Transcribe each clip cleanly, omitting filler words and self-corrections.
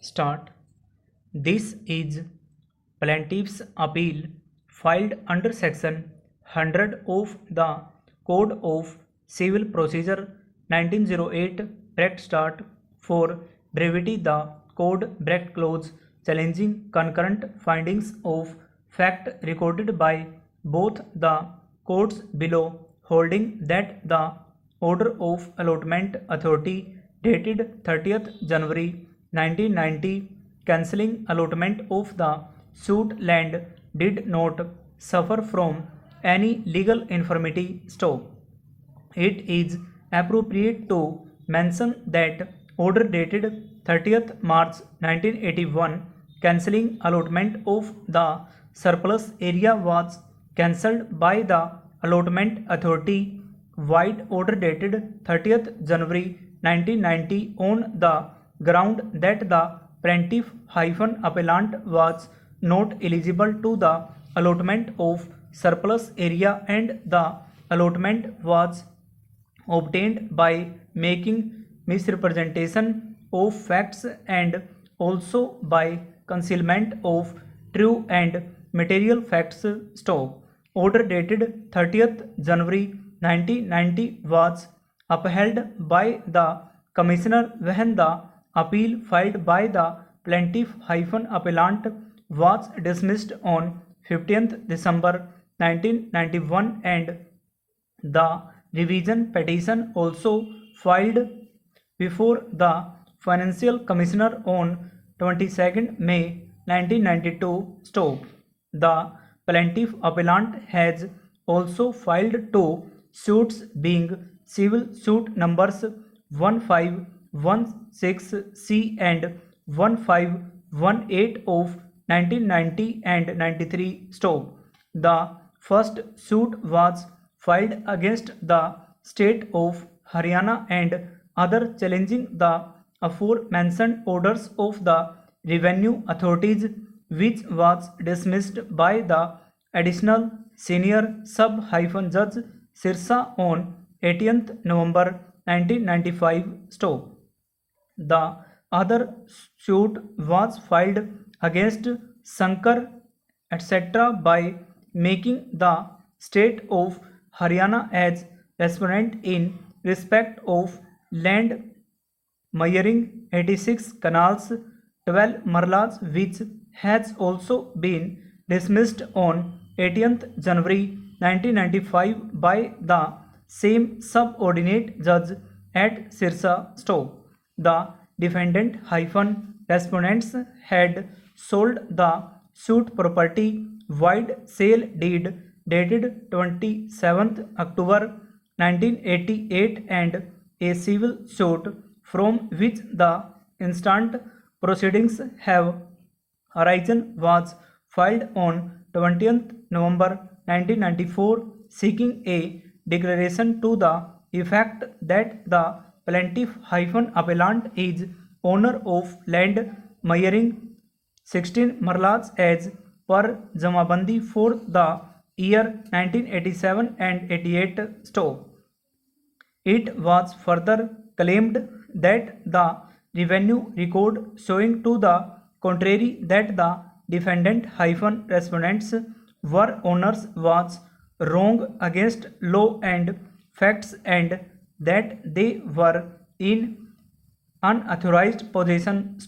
Start. This is plaintiff's appeal filed under section 100 of the Code of Civil Procedure 1908 bracket start for brevity the code bracket close challenging concurrent findings of fact recorded by both the courts below, holding that the order of allotment authority dated 30th January 1990 cancelling allotment of the suit land did not suffer from any legal infirmity. It is appropriate to mention that order dated 30th March 1981 cancelling allotment of the surplus area was cancelled by the allotment authority wide order dated 30th January 1990 on the ground that the plaintiff-appellant was not eligible to the allotment of surplus area and the allotment was obtained by making misrepresentation of facts and also by concealment of true and material facts. Order dated 30th January 1990 was upheld by the Commissioner when the appeal filed by the plaintiff-appellant was dismissed on 15th December 1991 and the revision petition also filed before the Financial Commissioner on 22nd May 1992. The plaintiff-appellant has also filed two suits being civil suit numbers 1516C and 1518 of 1990 and 93. The first suit was filed against the state of Haryana and other challenging the aforementioned orders of the revenue authorities, which was dismissed by the additional senior sub-judge Sirsa on 18th November 1995. The other suit was filed against Shankar etc. by making the state of Haryana as respondent in respect of land measuring 86 canals, 12 marlas, which has also been dismissed on 18th January 1995 by the same subordinate judge at Sirsa. The defendant-respondents had sold the suit property wide sale deed dated 27th October 1988 and a civil suit from which the instant proceedings have arisen was filed on 20th November 1994 seeking a declaration to the effect that the plaintiff-appellant is owner of land measuring 16 marlas as per Jamabandi for the year 1987 and 88. It was further claimed that the revenue record showing to the contrary that the defendant-respondents were owners was wrong against law and facts and that they were in unauthorized possession.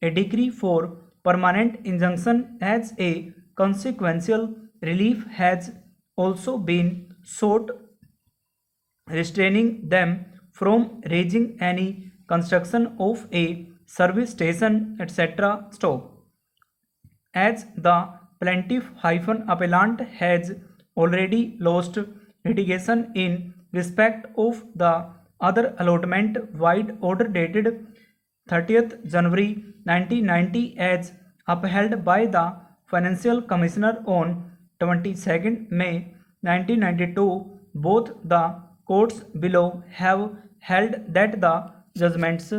A decree for permanent injunction as a consequential relief has also been sought, restraining them from raising any construction of a service station etc. As the plaintiff-appellant has already lost litigation in respect of the other allotment wide order dated 30th January 1990 as upheld by the Financial Commissioner on 22nd May 1992, both the courts below have held that the judgments